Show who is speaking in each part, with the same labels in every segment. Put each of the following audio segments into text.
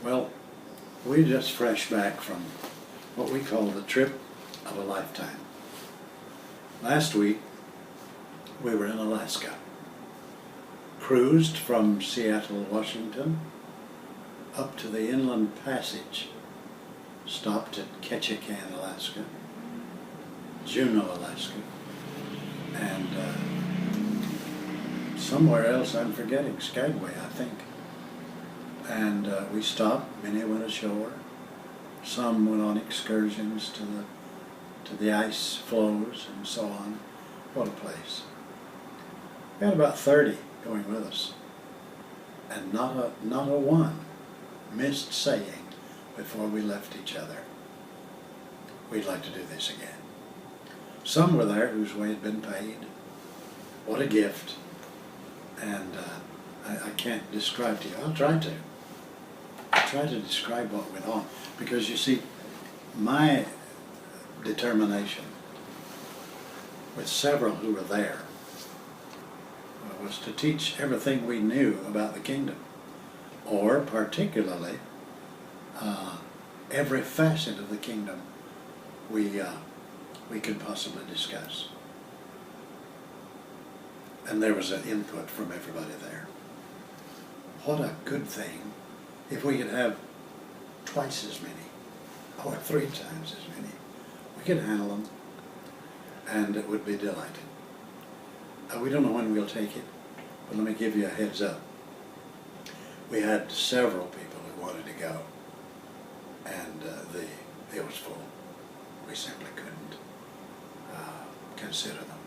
Speaker 1: Well, we just fresh back from what we call the trip of a lifetime. Last week, we were in Alaska. Cruised from Seattle, Washington, up to the Inland Passage. Stopped at Ketchikan, Alaska, Juneau, Alaska, and somewhere else I'm forgetting, Skagway, I think. And we stopped, many went ashore, some went on excursions to the ice floes and so on. What a place. We had about 30 going with us, and not a one missed saying before we left each other, we'd like to do this again. Some were there whose way had been paid. What a gift. And I can't describe to you. I'll try to describe what went on. Because you see, my determination with several who were there was to teach everything we knew about the kingdom, or particularly every facet of the kingdom we could possibly discuss. And there was an input from everybody there. What a good thing if we could have twice as many, or 3 times as many. We could handle them, and it would be delighted. We don't know when we'll take it, but let me give you a heads up. We had several people who wanted to go, and it was full. We simply couldn't consider them.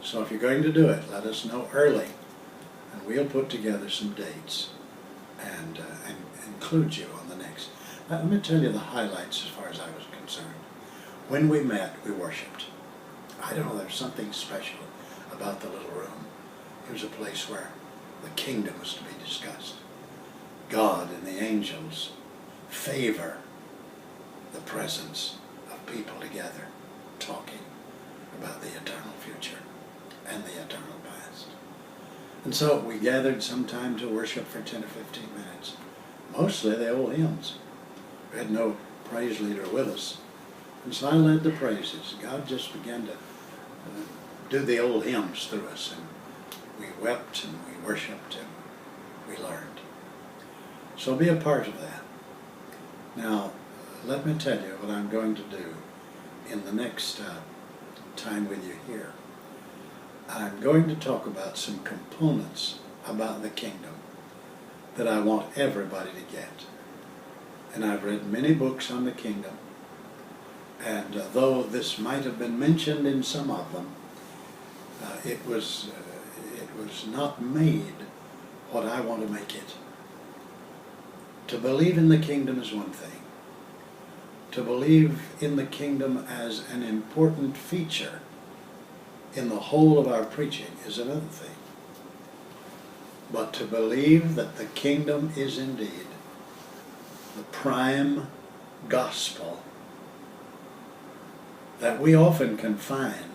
Speaker 1: So if you're going to do it, let us know early, and we'll put together some dates and include you on the next. Let me tell you the highlights as far as I was concerned. When we met, we worshiped. I don't know, there's something special about the little room. It was a place where the kingdom was to be discussed. God and the angels favor the presence of people together talking about the eternal future and the eternal past. And so we gathered some time to worship for 10 or 15 minutes. Mostly the old hymns. We had no praise leader with us. And so I led the praises. God just began to do the old hymns through us. And we wept and we worshiped and we learned. So be a part of that. Now, let me tell you what I'm going to do in the next time with you here. I'm going to talk about some components about the kingdom that I want everybody to get. And I've read many books on the kingdom, and though this might have been mentioned in some of them, it was not made what I want to make it. To believe in the kingdom is one thing. To believe in the kingdom as an important feature in the whole of our preaching is another thing. But to believe that the kingdom is indeed the prime gospel that we often confine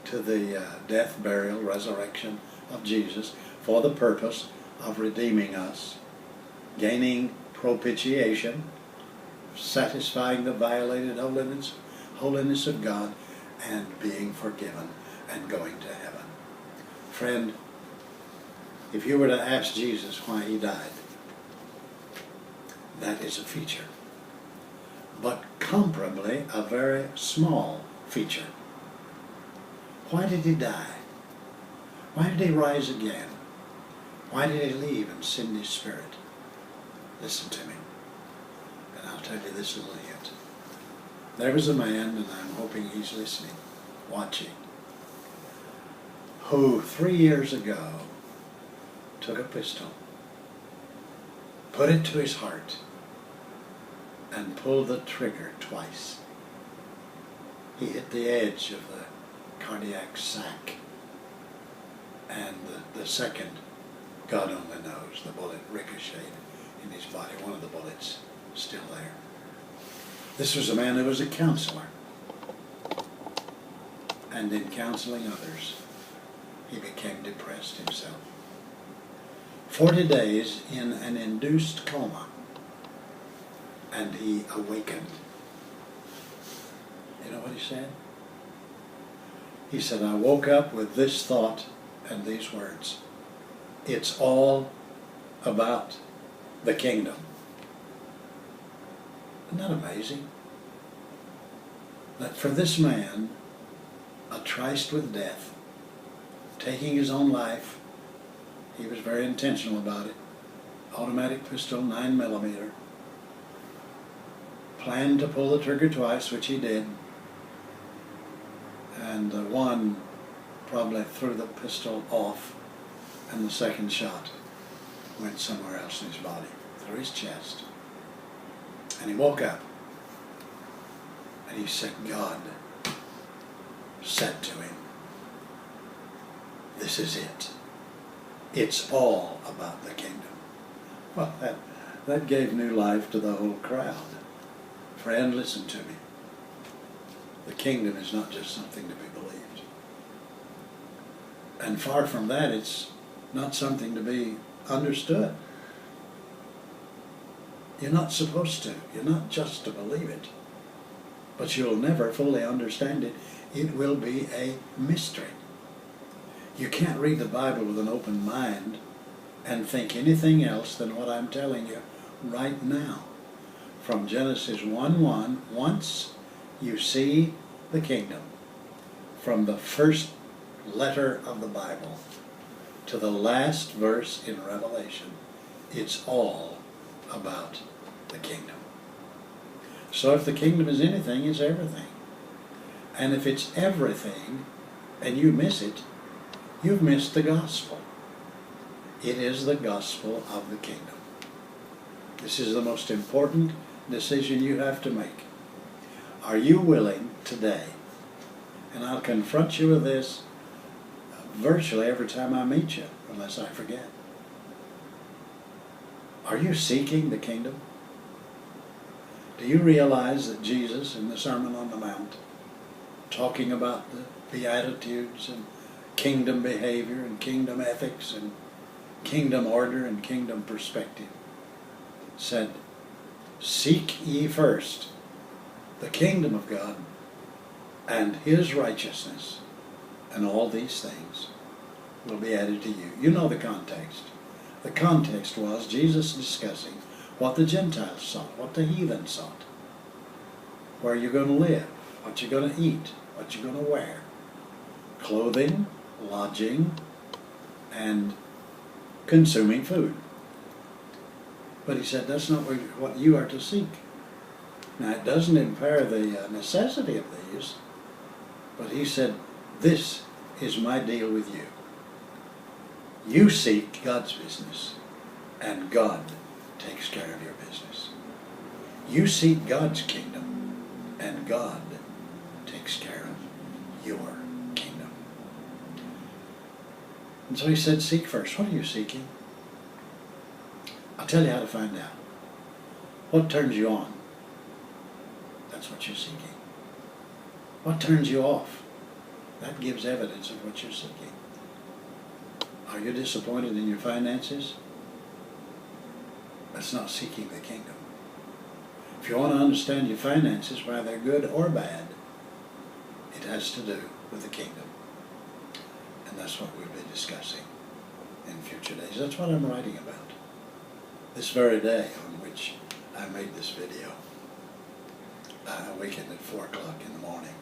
Speaker 1: to the death, burial, resurrection of Jesus for the purpose of redeeming us, gaining propitiation, satisfying the violated holiness of God, and being forgiven and going to heaven. Friend, if you were to ask Jesus why he died, that is a feature, but comparably a very small feature. Why did he die? Why did he rise again? Why did he leave and send his Spirit? Listen to me, and I'll tell you this little hint. There was a man, and I'm hoping he's listening, watching, who 3 years ago took a pistol, put it to his heart, and pulled the trigger twice. He hit the edge of the cardiac sac, and the second, God only knows, the bullet ricocheted in his body. One of the bullets still there. This was a man who was a counselor, and in counseling others, he became depressed himself. 40 days in an induced coma, and he awakened. You know what he said? He said, I woke up with this thought and these words. It's all about the kingdom. Isn't that amazing? That for this man, attriced with death, taking his own life, he was very intentional about it. Automatic pistol, 9mm. Planned to pull the trigger twice, which he did. And one probably threw the pistol off, and the second shot went somewhere else in his body, through his chest. And he woke up, and he said, God said to him, this is it. It's all about the kingdom. Well, that gave new life to the whole crowd. Friend, listen to me. The kingdom is not just something to be believed. And far from that, it's not something to be understood. You're not supposed to. You're not just to believe it. But you'll never fully understand it. It will be a mystery. You can't read the Bible with an open mind and think anything else than what I'm telling you right now. From Genesis 1:1, once you see the kingdom, from the first letter of the Bible to the last verse in Revelation, it's all about the kingdom. So if the kingdom is anything, it's everything. And if it's everything and you miss it, you've missed the gospel. It is the gospel of the kingdom. This is the most important decision you have to make. Are you willing today, and I'll confront you with this virtually every time I meet you, unless I forget. Are you seeking the kingdom? Do you realize that Jesus in the Sermon on the Mount, talking about the Beatitudes and kingdom behavior and kingdom ethics and kingdom order and kingdom perspective, said, seek ye first the kingdom of God and His righteousness, and all these things will be added to you. You know the context. The context was Jesus discussing what the Gentiles sought, what the heathen sought. Where you're going to live, what you're going to eat, what you're going to wear. Clothing, lodging, and consuming food. But he said that's not what you are to seek. Now it doesn't impair the necessity of these, but he said, this is my deal with you. You seek God's business, and God takes care of your business. You seek God's kingdom, and God takes care of your kingdom. And so he said, seek first. What are you seeking? I'll tell you how to find out. What turns you on? That's what you're seeking. What turns you off? That gives evidence of what you're seeking. Are you disappointed in your finances? That's not seeking the kingdom. If you want to understand your finances, whether they're good or bad, it has to do with the kingdom. And that's what we'll be discussing in future days. That's what I'm writing about. This very day on which I made this video, I awakened at 4 o'clock in the morning,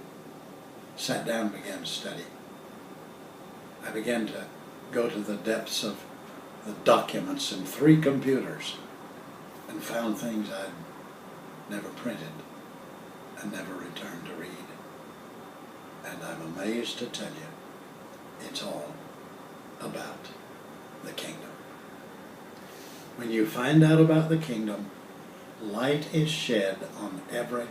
Speaker 1: sat down and began to study. I began to go to the depths of the documents in 3 computers and found things I'd never printed and never returned to read. And I'm amazed to tell you, it's all about the kingdom. When you find out about the kingdom, light is shed on every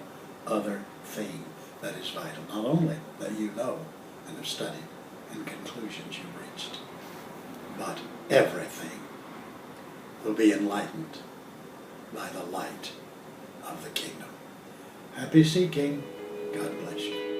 Speaker 1: other thing that is vital. Not only that you know and have studied and conclusions you've reached, but everything will be enlightened by the light of the kingdom. Happy seeking. God bless you.